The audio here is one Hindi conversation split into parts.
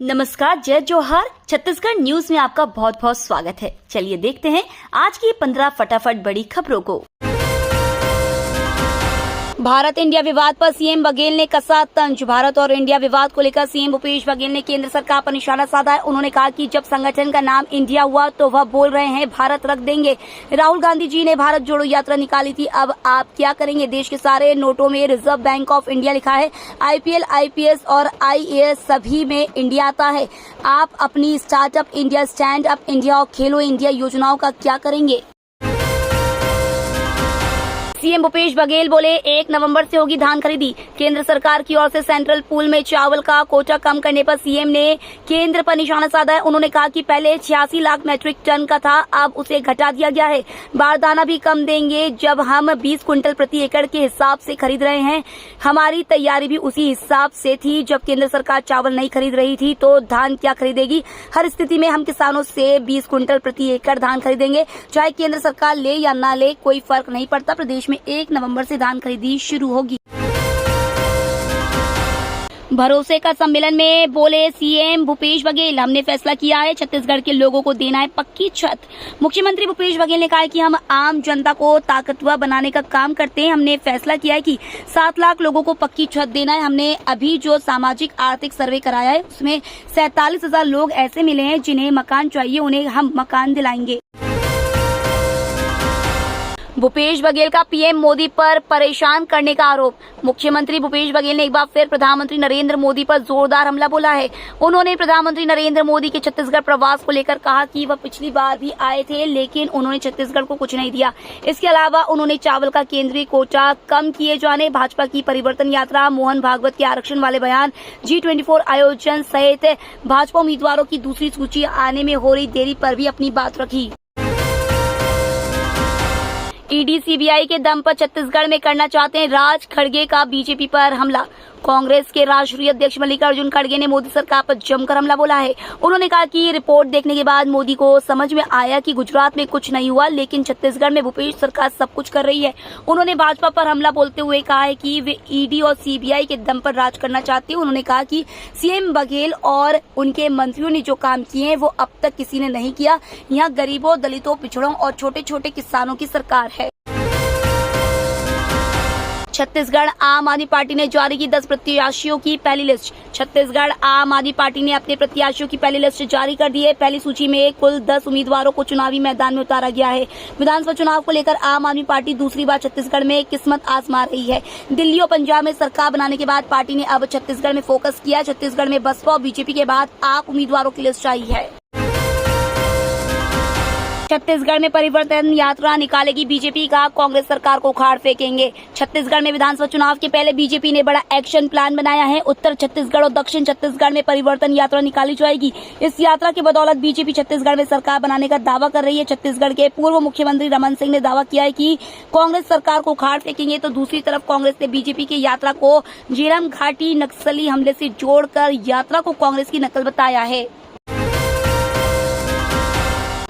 नमस्कार, जय जोहार। छत्तीसगढ़ न्यूज में आपका बहुत बहुत स्वागत है। चलिए देखते हैं आज की 15 फटाफट बड़ी खबरों को। भारत इंडिया विवाद पर सीएम बघेल ने कसा तंज। भारत और इंडिया विवाद को लेकर सीएम भूपेश बघेल ने केंद्र सरकार पर निशाना साधा है। उन्होंने कहा कि जब संगठन का नाम इंडिया हुआ तो वह बोल रहे हैं भारत रख देंगे। राहुल गांधी जी ने भारत जोड़ो यात्रा निकाली थी, अब आप क्या करेंगे? देश के सारे नोटों में रिजर्व बैंक ऑफ इंडिया लिखा है। IPL, IPS और IAS सभी में इंडिया आता है। आप अपनी startup India, stand up India और खेलो इंडिया योजनाओं का क्या करेंगे? सीएम भूपेश बघेल बोले 1 नवंबर से होगी धान खरीदी। केंद्र सरकार की ओर से सेंट्रल पूल में चावल का कोटा कम करने पर सीएम ने केंद्र पर निशाना साधा है। उन्होंने कहा कि पहले 86 लाख मैट्रिक टन का था, अब उसे घटा दिया गया है। बारदाना भी कम देंगे। जब हम 20 क्विंटल प्रति एकड़ के हिसाब से खरीद रहे हैं, हमारी तैयारी भी उसी हिसाब से थी। जब केंद्र सरकार चावल नहीं खरीद रही थी तो धान क्या खरीदेगी? हर स्थिति में हम किसानों से 20 क्विंटल प्रति एकड़ धान खरीदेंगे। चाहे केंद्र सरकार ले या ना ले, कोई फर्क नहीं पड़ता। प्रदेश में 1 नवंबर से धान खरीदी शुरू होगी। भरोसे का सम्मेलन में बोले सीएम भूपेश बघेल, हमने फैसला किया है छत्तीसगढ़ के लोगों को देना है पक्की छत। मुख्यमंत्री भूपेश बघेल ने कहा है कि हम आम जनता को ताकतवर बनाने का काम करते हैं। हमने फैसला किया है कि 7 लाख लोगों को पक्की छत देना है। हमने अभी जो सामाजिक आर्थिक सर्वे कराया है उसमें 47,000 लोग ऐसे मिले हैं जिन्हें मकान चाहिए, उन्हें हम मकान दिलाएंगे। भूपेश बघेल का पीएम मोदी पर परेशान करने का आरोप। मुख्यमंत्री भूपेश बघेल ने एक बार फिर प्रधानमंत्री नरेंद्र मोदी पर जोरदार हमला बोला है। उन्होंने प्रधानमंत्री नरेंद्र मोदी के छत्तीसगढ़ प्रवास को लेकर कहा कि वह पिछली बार भी आए थे लेकिन उन्होंने छत्तीसगढ़ को कुछ नहीं दिया। इसके अलावा उन्होंने चावल का केंद्रीय कोटा कम किए जाने, भाजपा की परिवर्तन यात्रा, मोहन भागवत के आरक्षण वाले बयान, G24 आयोजन सहित भाजपा उम्मीदवारों की दूसरी सूची आने में हो रही देरी पर भी अपनी बात रखी। ईडी सीबीआई के दम पर छत्तीसगढ़ में करना चाहते हैं राज। खड़गे का बीजेपी पर हमला। कांग्रेस के राष्ट्रीय अध्यक्ष मल्लिकार्जुन खड़गे ने मोदी सरकार पर जमकर हमला बोला है। उन्होंने कहा कि रिपोर्ट देखने के बाद मोदी को समझ में आया कि गुजरात में कुछ नहीं हुआ लेकिन छत्तीसगढ़ में भूपेश सरकार सब कुछ कर रही है। उन्होंने भाजपा पर हमला बोलते हुए कहा है कि वे ईडी और सीबीआई के दम पर राज करना चाहते हैं। उन्होंने कहा कि सीएम बघेल और उनके मंत्रियों ने जो काम किए हैं वो अब तक किसी ने नहीं किया। यहाँ गरीबों, दलितों, पिछड़ों और छोटे छोटे किसानों की सरकार है। छत्तीसगढ़ आम आदमी पार्टी ने जारी की 10 प्रत्याशियों की पहली लिस्ट। छत्तीसगढ़ आम आदमी पार्टी ने अपने प्रत्याशियों की पहली लिस्ट जारी कर दी है। पहली सूची में कुल 10 उम्मीदवारों को चुनावी मैदान में उतारा गया है। विधानसभा चुनाव को लेकर आम आदमी पार्टी दूसरी बार छत्तीसगढ़ में किस्मत आजमा रही है। दिल्ली और पंजाब में सरकार बनाने के बाद पार्टी ने अब छत्तीसगढ़ में फोकस किया। छत्तीसगढ़ में बसपा और बीजेपी के बाद आप उम्मीदवारों की लिस्ट आई है। छत्तीसगढ़ में परिवर्तन यात्रा निकालेगी बीजेपी का, कांग्रेस सरकार को उखाड़ फेंकेंगे। छत्तीसगढ़ में विधानसभा चुनाव के पहले बीजेपी ने बड़ा एक्शन प्लान बनाया है। उत्तर छत्तीसगढ़ और दक्षिण छत्तीसगढ़ में परिवर्तन यात्रा निकाली जाएगी। इस यात्रा की बदौलत बीजेपी छत्तीसगढ़ में सरकार बनाने का दावा कर रही है। छत्तीसगढ़ के पूर्व मुख्यमंत्री रमन सिंह ने दावा किया है कि कांग्रेस सरकार को उखाड़ फेंकेंगे, तो दूसरी तरफ कांग्रेस ने बीजेपी की यात्रा को झीरम घाटी नक्सली हमले से जोड़कर यात्रा को कांग्रेस की नकल बताया है।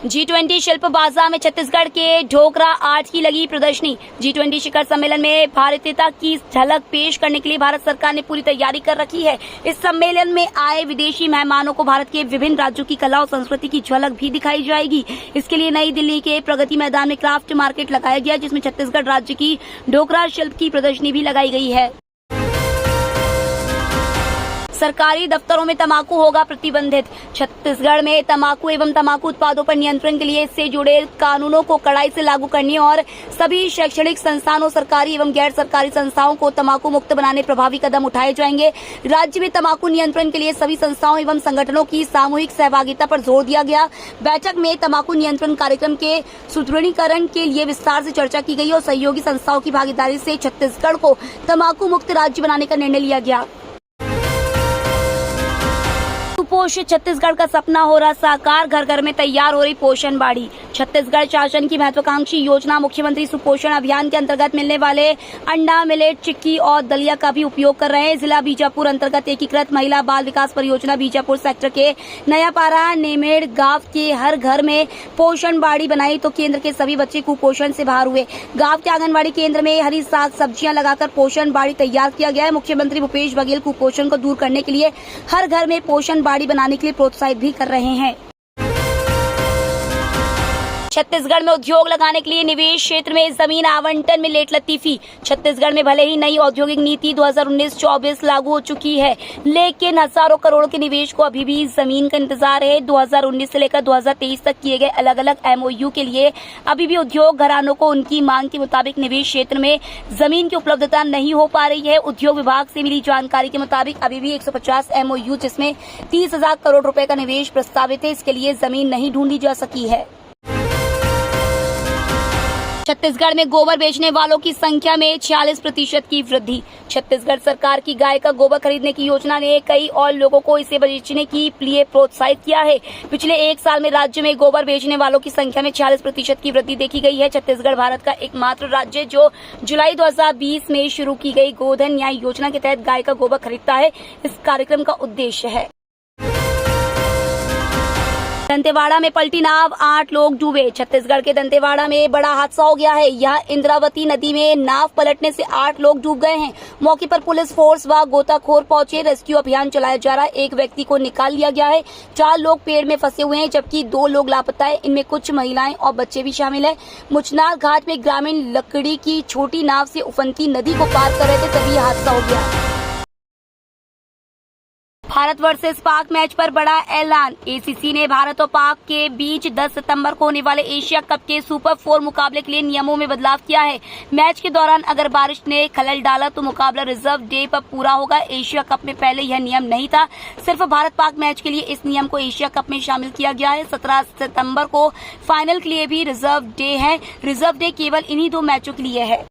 G20 शिल्प बाजार में छत्तीसगढ़ के ढोकरा आर्ट की लगी प्रदर्शनी। G20 शिखर सम्मेलन में भारतीयता की झलक पेश करने के लिए भारत सरकार ने पूरी तैयारी कर रखी है। इस सम्मेलन में आए विदेशी मेहमानों को भारत के विभिन्न राज्यों की कला और संस्कृति की झलक भी दिखाई जाएगी। इसके लिए नई दिल्ली के प्रगति मैदान में क्राफ्ट मार्केट लगाया गया जिसमें छत्तीसगढ़ राज्य की ढोकरा शिल्प की प्रदर्शनी भी लगाई गई है। सरकारी दफ्तरों में तंबाकू होगा प्रतिबंधित। छत्तीसगढ़ में तंबाकू एवं तंबाकू उत्पादों पर नियंत्रण के लिए इससे जुड़े कानूनों को कड़ाई से लागू करने और सभी शैक्षणिक संस्थानों, सरकारी एवं गैर सरकारी संस्थाओं को तंबाकू मुक्त बनाने प्रभावी कदम उठाए जाएंगे। राज्य में तंबाकू नियंत्रण के लिए सभी संस्थाओं एवं संगठनों की सामूहिक सहभागिता पर जोर दिया गया। बैठक में तंबाकू नियंत्रण कार्यक्रम के सुदृढ़ीकरण के लिए विस्तार से चर्चा की गई और सहयोगी संस्थाओं की भागीदारी से छत्तीसगढ़ को तंबाकू मुक्त राज्य बनाने का निर्णय लिया गया। कुपोषित छत्तीसगढ़ का सपना हो रहा साकार, घर घर में तैयार हो रही पोषण बाड़ी। छत्तीसगढ़ शासन की महत्वाकांक्षी योजना मुख्यमंत्री सुपोषण अभियान के अंतर्गत मिलने वाले अंडा, मिलेट, चिक्की और दलिया का भी उपयोग कर रहे हैं। जिला बीजापुर अंतर्गत एकीकृत महिला बाल विकास परियोजना बीजापुर सेक्टर के नयापारा नेमेड़ गांव के हर घर में पोषण बाड़ी बनाई तो केंद्र के सभी बच्चे कुपोषण से बाहर हुए। गांव के आंगनबाड़ी केंद्र में हरी साग सब्जियां लगाकर पोषण बाड़ी तैयार किया गया है। मुख्यमंत्री भूपेश बघेल कुपोषण को दूर करने के लिए हर घर में पोषण बाड़ी गाड़ी बनाने के लिए प्रोत्साहित भी कर रहे हैं। छत्तीसगढ़ में उद्योग लगाने के लिए निवेश क्षेत्र में जमीन आवंटन में लेट लतीफी। छत्तीसगढ़ में भले ही नई औद्योगिक नीति 2019-24 लागू हो चुकी है, लेकिन हजारों करोड़ के निवेश को अभी भी जमीन का इंतजार है। 2019 से लेकर 2023 तक किए गए अलग अलग MOU के लिए अभी भी उद्योग घरानों को उनकी मांग के मुताबिक निवेश क्षेत्र में जमीन की उपलब्धता नहीं हो पा रही है। उद्योग विभाग से मिली जानकारी के मुताबिक अभी भी 150 MOU जिसमें 30,000 करोड़ रुपए का निवेश प्रस्तावित है, इसके लिए जमीन नहीं ढूंढी जा सकी है। छत्तीसगढ़ में गोबर बेचने वालों की संख्या में 46% की वृद्धि। छत्तीसगढ़ सरकार की गाय का गोबर खरीदने की योजना ने कई और लोगों को इसे बेचने के लिए प्रोत्साहित किया है। पिछले एक साल में राज्य में गोबर बेचने वालों की संख्या में 46% की वृद्धि देखी गई है। छत्तीसगढ़ भारत का एकमात्र राज्य जो जुलाई 2020 में शुरू की गई गोधन न्याय योजना के तहत गाय का गोबर खरीदता है। इस कार्यक्रम का उद्देश्य है। दंतेवाड़ा में पलटी नाव, 8 लोग डूबे। छत्तीसगढ़ के दंतेवाड़ा में बड़ा हादसा हो गया है। यह इंद्रावती नदी में नाव पलटने से 8 लोग डूब गए हैं। मौके पर पुलिस फोर्स व गोताखोर पहुंचे। रेस्क्यू अभियान चलाया जा रहा है। एक व्यक्ति को निकाल लिया गया है। 4 लोग पेड़ में फंसे हुए हैं, जबकि 2 लोग लापता है। इनमें कुछ महिलाएं और बच्चे भी शामिल है। मुचनार घाट में ग्रामीण लकड़ी की छोटी नाव से उफनती नदी को पार कर रहे थे, तभी हादसा हो गया। भारत वर्सेस पाक मैच पर बड़ा ऐलान। ACC ने भारत और पाक के बीच 10 सितंबर को होने वाले एशिया कप के सुपर 4 मुकाबले के लिए नियमों में बदलाव किया है। मैच के दौरान अगर बारिश ने खलल डाला तो मुकाबला रिजर्व डे पर पूरा होगा। एशिया कप में पहले यह नियम नहीं था। सिर्फ भारत पाक मैच के लिए इस नियम को एशिया कप में शामिल किया गया है। 17 सितंबर को फाइनल के लिए भी रिजर्व डे है। रिजर्व डे केवल इन्हीं 2 मैचों के लिए है।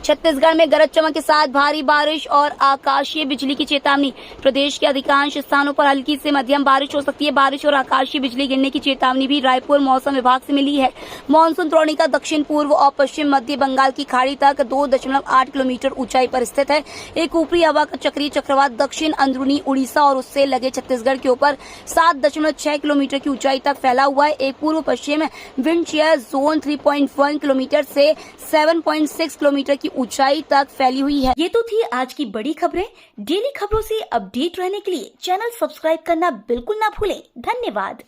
छत्तीसगढ़ में गरज चमक के साथ भारी बारिश और आकाशीय बिजली की चेतावनी। प्रदेश के अधिकांश स्थानों पर हल्की से मध्यम बारिश हो सकती है। बारिश और आकाशीय बिजली गिरने की चेतावनी भी रायपुर मौसम विभाग से मिली है। मानसून द्रोणिका दक्षिण पूर्व और पश्चिम मध्य बंगाल की खाड़ी तक 2.8 किलोमीटर ऊंचाई पर स्थित है। एक ऊपरी हवा का चक्रीय चक्रवात दक्षिण अंदरूनी उड़ीसा और उससे लगे छत्तीसगढ़ के ऊपर 7.6 किलोमीटर की ऊंचाई तक फैला हुआ है। एक पूर्व पश्चिम विंड शेयर जोन 3.1 किलोमीटर से 7.6 किलोमीटर की ऊंचाई तक फैली हुई है। ये तो थी आज की बड़ी खबरें। डेली खबरों से अपडेट रहने के लिए चैनल सब्सक्राइब करना बिल्कुल ना भूलें। धन्यवाद।